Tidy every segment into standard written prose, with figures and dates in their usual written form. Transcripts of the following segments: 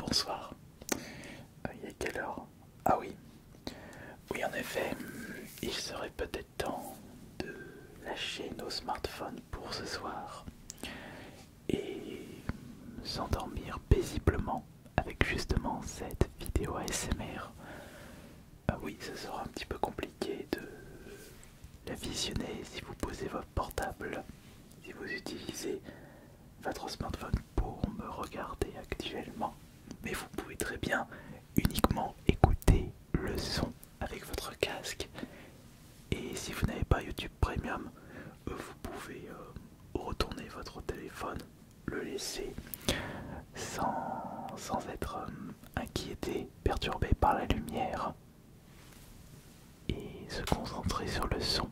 bonsoir. Il est quelle heure? Ah oui. Oui, en effet, il serait peut-être temps de lâcher nos smartphones pour ce soir et s'endormir paisiblement avec justement cette vidéo ASMR. Ah oui, ce sera un petit peu compliqué de la visionner si vous posez votre portable, si vous utilisez votre smartphone pour me regarder actuellement. Mais vous pouvez très bien uniquement écouter le son avec votre casque. Et si vous n'avez pas YouTube Premium, vous pouvez retourner votre téléphone, le laisser sans être inquiété, perturbé par la lumière et se concentrer sur le son.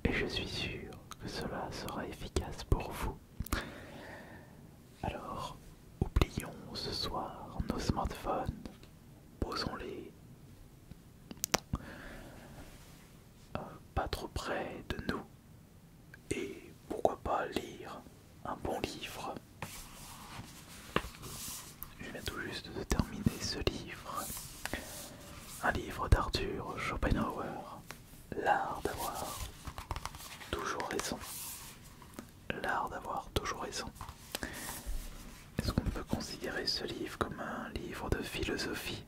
Et je suis sûr que cela sera efficace pour vous. Alors, oublions ce soir nos smartphones, posons-les pas trop près de nous et pourquoi pas lire un bon livre. Je viens tout juste de terminer ce livre, un livre d'Arthur Schopenhauer, L'art d'avoir toujours raison. L'art d'avoir toujours raison. Est-ce qu'on peut considérer ce livre comme un livre de philosophie?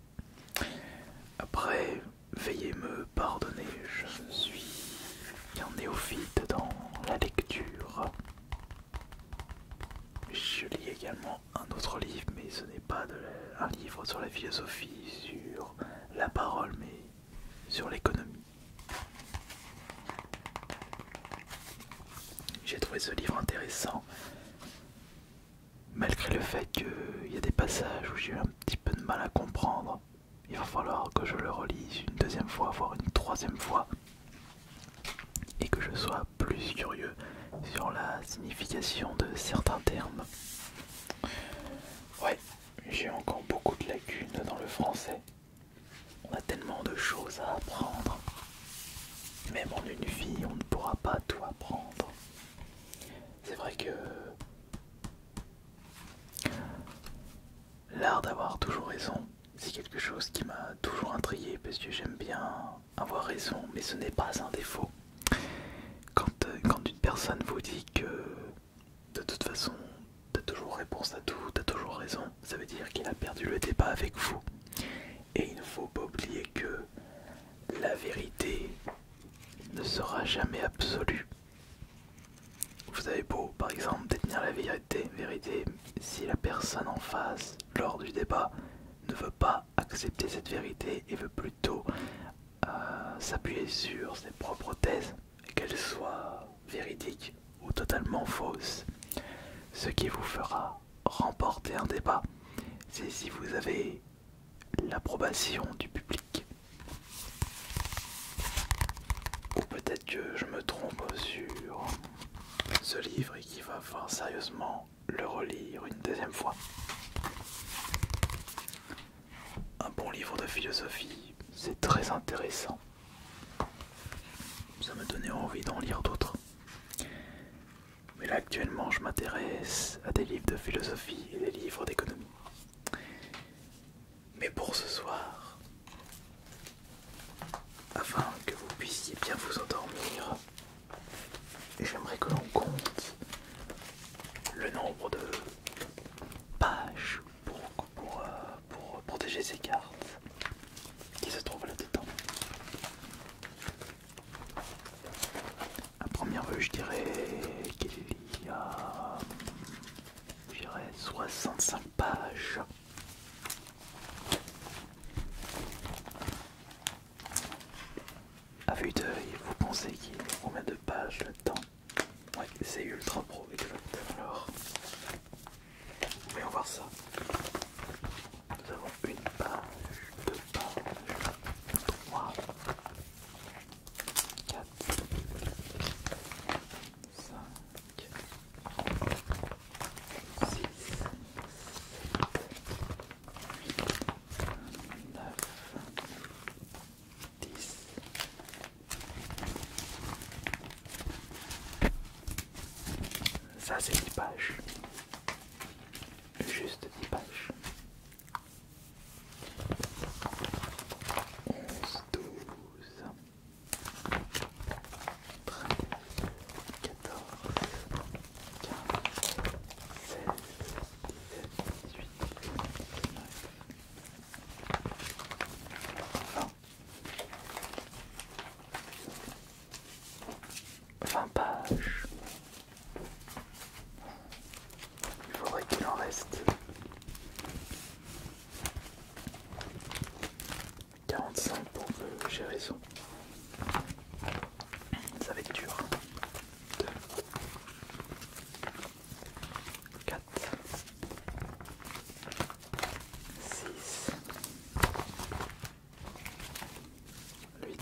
Après, veuillez me pardonner, je suis un néophyte dans la lecture. Je lis également un autre livre, mais ce n'est pas un livre sur la philosophie, sur la parole, mais sur l'économie. J'ai trouvé ce livre intéressant, malgré le fait qu'il y a des passages où j'ai eu un petit peu de mal à comprendre. Il va falloir que je le relise une deuxième fois, voire une troisième fois, et que je sois plus curieux sur la signification de certains termes. Ouais, j'ai encore beaucoup de lacunes dans le français. On a tellement de choses à apprendre. Même en une vie, on ne pourra pas tout apprendre. C'est vrai que l'art d'avoir toujours raison, c'est quelque chose qui m'a toujours intrigué parce que j'aime bien avoir raison, mais ce n'est pas un défaut. Quand une personne vous dit que de toute façon t'as toujours réponse à tout, t'as toujours raison, ça veut dire qu'il a perdu le débat avec vous. Et il ne faut pas oublier que la vérité ne sera jamais absolue. Vous avez beau, par exemple, détenir la vérité, si la personne en face, lors du débat, ne veut pas accepter cette vérité et veut plutôt s'appuyer sur ses propres thèses, qu'elles soient véridiques ou totalement fausses, ce qui vous fera remporter un débat, c'est si vous avez l'approbation du public. Ou peut-être que je me trompe sur ce livre et qu'il va falloir sérieusement le relire une deuxième fois. Un bon livre de philosophie, c'est très intéressant. Ça me donnait envie d'en lire d'autres. Mais là actuellement je m'intéresse à des livres de philosophie et des livres d'économie. Mais pour ce soir, afin que vous puissiez bien vous endormir, j'aimerais que l'on compte le nombre de pages pour protéger ces cartes qui se trouvent là-dedans. À première vue, je dirais qu'il y a 65 pages. À vue d'œil, vous pensez qu'il y a combien de pages là-dedans? Ouais, c'est ultra pro, exact. Alors, voyons voir ça. Nous avons une page, deux pages, trois, quatre, cinq, six, neuf, 10. Ça c'est 10 pages. Juste 10 pages. 45 pour que j'ai raison. Ça va être dur. 2, 4, 6, 8,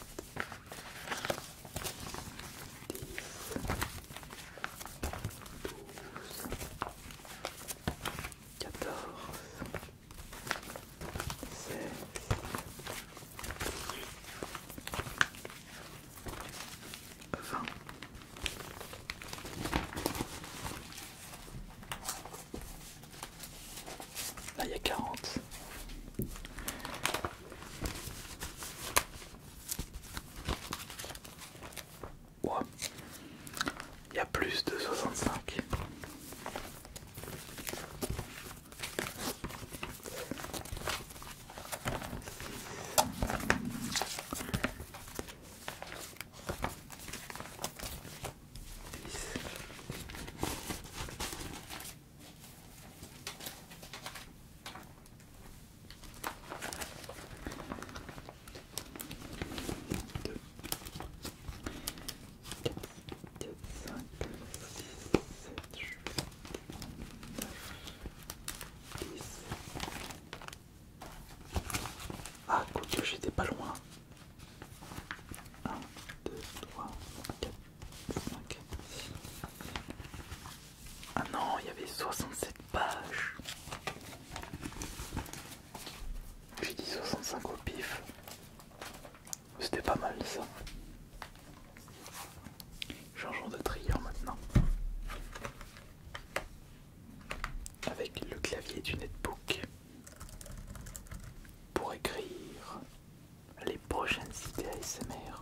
10, 12, 14, 16, 20. Là il y a 40. Wow. Il y a plus de 65. Ah, quoique j'étais pas loin. 1, 2, 3, 4, 5, 6. Ah non, il y avait 67 pages. J'ai dit 65 au pif. C'était pas mal ça. Changeons de trieur maintenant. Avec le clavier du netbook. Pour écrire les prochaines idées ASMR.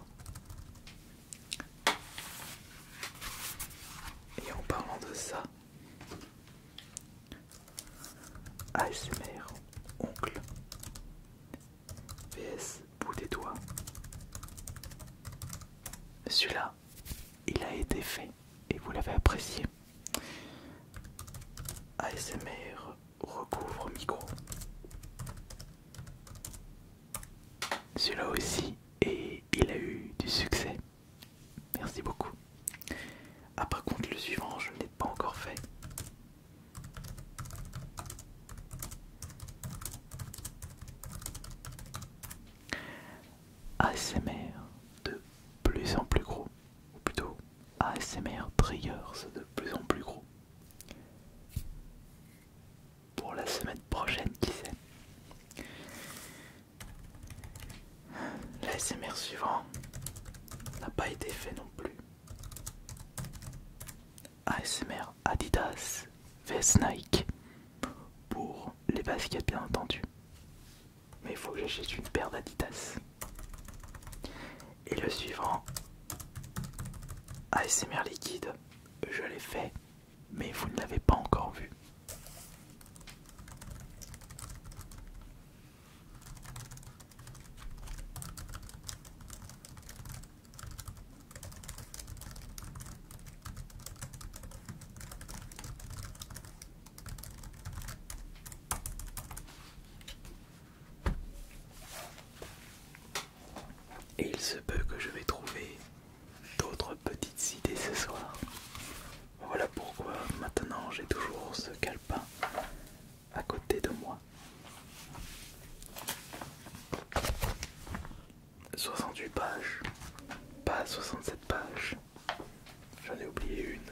Et en parlant de ça, ASMR, ongle, vs bout des doigts. Celui-là, il a été fait et vous l'avez apprécié. ASMR recouvre micro. Celui-là aussi, et il a eu du succès. Merci beaucoup. Ah par contre le suivant, je ne l'ai pas encore fait. ASMR de plus en plus gros, ou plutôt ASMR triggers de plus en plus gros. Pour la semaine prochaine, qui sait. L'ASMR suivant n'a pas été fait non plus. ASMR Adidas vs Nike pour les baskets bien entendu. Mais il faut que j'achète une paire d'Adidas. Et le suivant, ASMR liquide, je l'ai fait, mais vous ne l'avez pas encore vu. Et il se peut que je vais trouver d'autres petites idées ce soir. Voilà pourquoi maintenant j'ai toujours ce calepin à côté de moi. 68 pages, pas 67 pages. J'en ai oublié une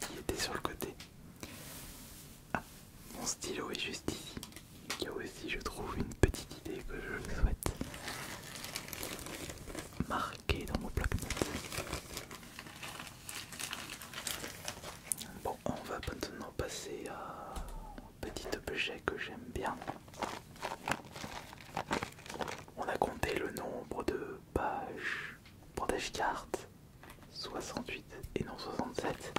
qui était sur le côté. Ah, mon stylo est juste ici. Il y a aussi, je trouve, une petite idée que je souhaite marquer dans mon bloc-notes. Bon, on va maintenant passer à un petit objet que j'aime bien. On a compté le nombre de pages pour Dashcart, 68 et non 67.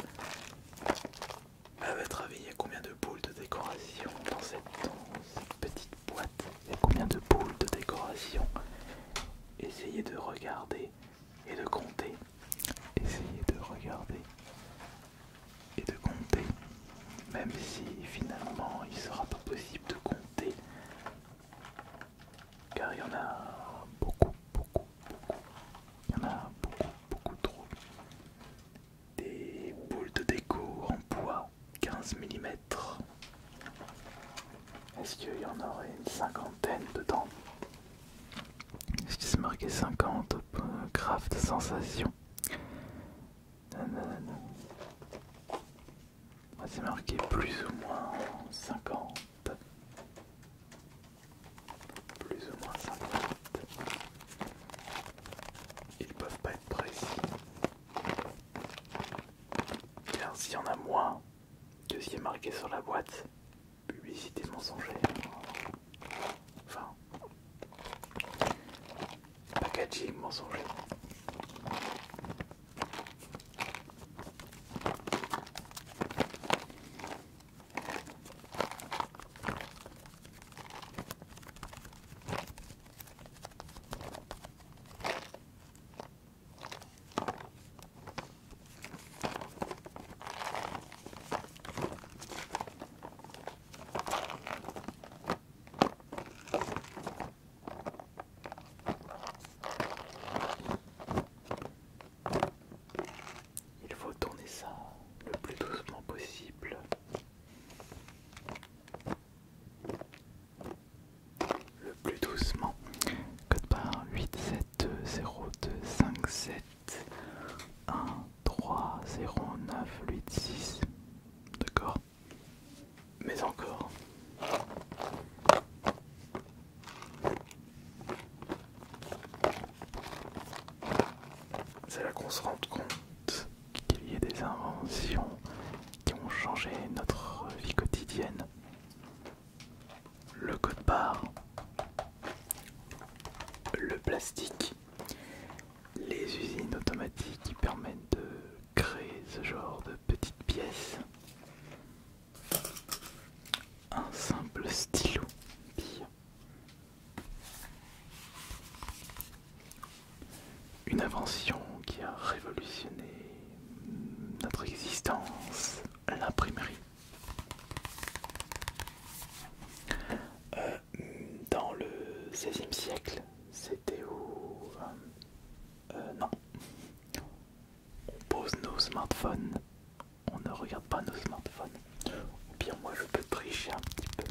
À votre avis, il y a combien de boules de décoration dans cette petite boîte? Il y a combien de boules de décoration? Essayez de regarder et de compter. Essayez de regarder et de compter. Même si finalement il ne sera pas possible de compter. Car il y en a parce qu'il y en aurait une cinquantaine dedans. Est-ce que c'est marqué 50 craft sensation? C'est marqué plus ou moins 50. Plus ou moins 50. Ils peuvent pas être précis. Car s'il y en a moins que ce qui est marqué sur la boîte, publicité mensongère. Enfin, packaging mensonger. Il faut tourner ça le plus doucement possible. Le plus doucement. Code barre 870257130986. D'accord. Mais encore. C'est là qu'on se rend compte qu'il y a des inventions qui ont changé notre vie quotidienne. Le code barre, le plastique, les usines automatiques qui permettent de créer ce genre de petites pièces, un simple stylo, une invention qui a révolutionné notre existence, l'imprimerie. Dans le XVIe siècle, c'était où non. On pose nos smartphones, on ne regarde pas nos smartphones. Ou bien moi je peux tricher un petit peu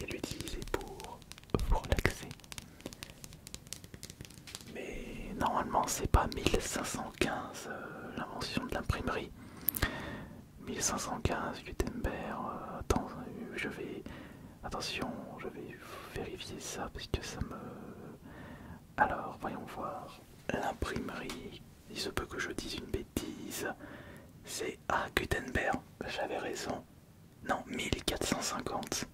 et l'utiliser pour vous relaxer. Mais normalement c'est pas 1515 l'invention de l'imprimerie. 1515 Gutenberg, attention, je vais vérifier ça parce que ça me... Alors, voyons voir. L'imprimerie, il se peut que je dise une bêtise. C'est Gutenberg, j'avais raison. Non, 1450.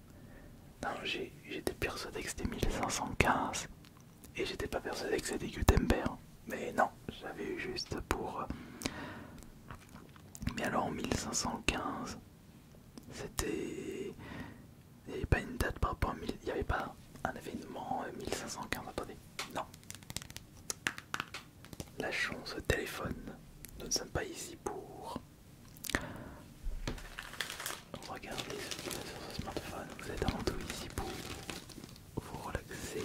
Non, j'étais persuadé que c'était 1515. Et j'étais pas persuadé que c'était Gutenberg. Mais non, j'avais eu juste pour... Mais alors en 1515, c'était... Il n'y avait pas une date par rapport à... Il n'y avait pas un événement 1515, attendez. Non. Lâchons ce téléphone. Nous ne sommes pas ici pour... Regardez ce qu'il y a sur ce smartphone. Vous êtes avant tout ici pour vous relaxer.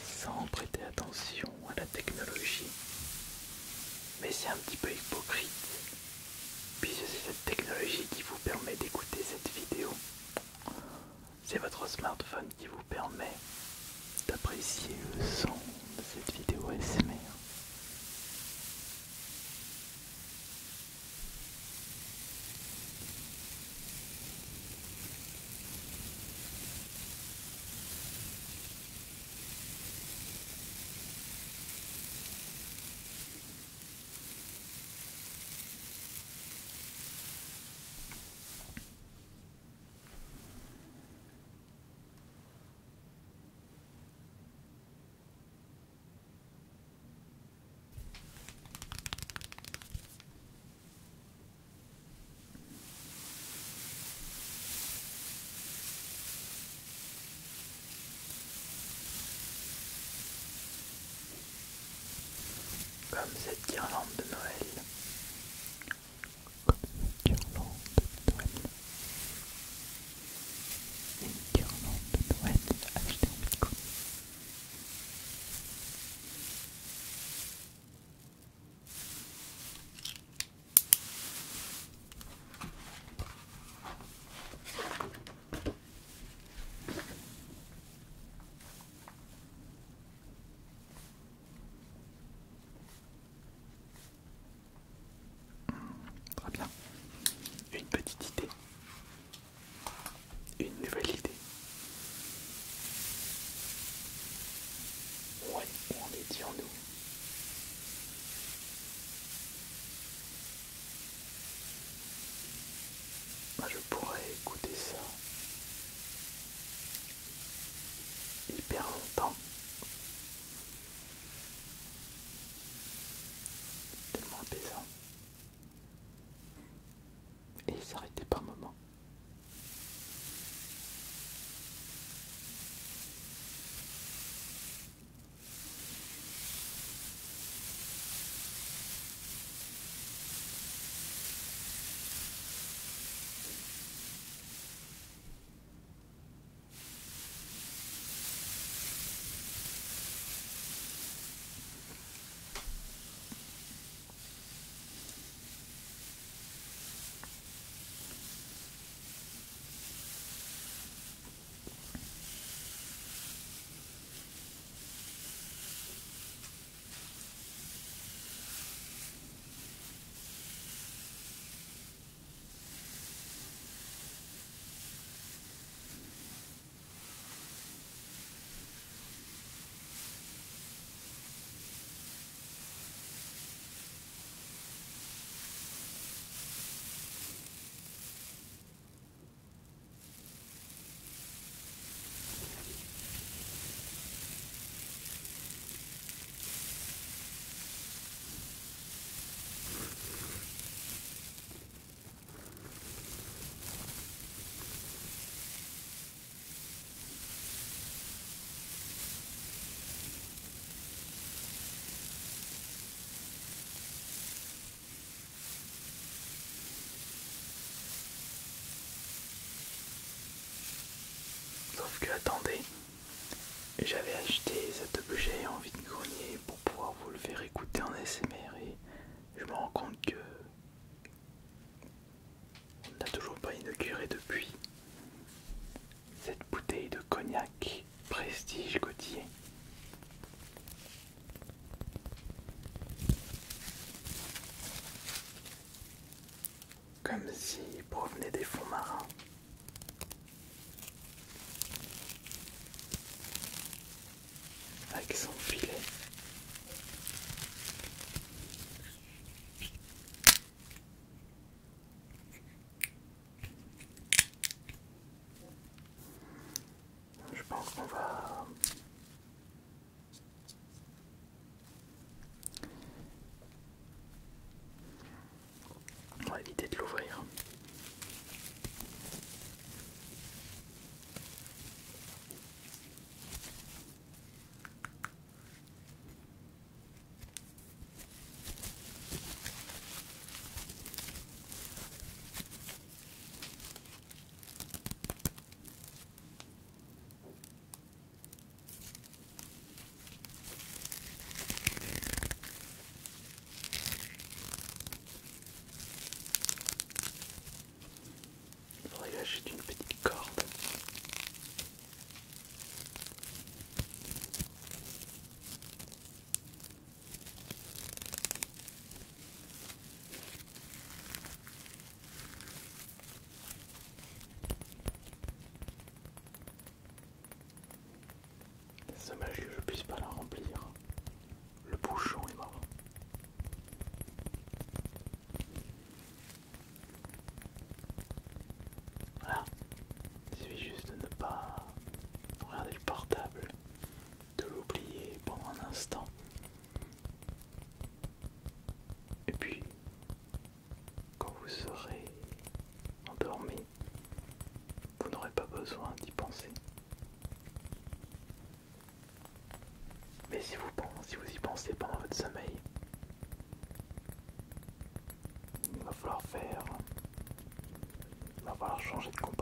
Sans prêter attention à la technologie. Mais c'est un petit peu hypocrite, puisque c'est cette technologie qui vous permet d'écouter cette vidéo. C'est votre smartphone qui vous permet d'apprécier le son de cette vidéo ASMR. Comme cette guirlande de Noël. Comme cette guirlande de Noël. Une guirlande de Noël achetée en Bitcoin. petite idée. Une nouvelle idée. Ouais, on est dit en nous. Moi je pourrais écouter ça hyper longtemps. Tellement apaisant. Et s'arrêter par moments. Sauf que attendez, j'avais acheté cet objet en vide-grenier pour pouvoir vous le faire écouter en ASMR et je me rends compte que on n'a toujours pas inauguré depuis cette bouteille de cognac Prestige Gautier. Comme s'il provenait des fonds marins. Avec son filet. Je pense qu'on va éviter de l'ouvrir. Il faudrait que j'achète une petite corde. C'est dommage que je puisse pas la remplir. Le bouchon est mort. Voilà. Il suffit juste de ne pas regarder le portable, de l'oublier pendant un instant. Et puis, quand vous serez endormi, vous n'aurez pas besoin d'y penser. Mais si vous y pensez pendant votre sommeil, il va falloir changer de comportement.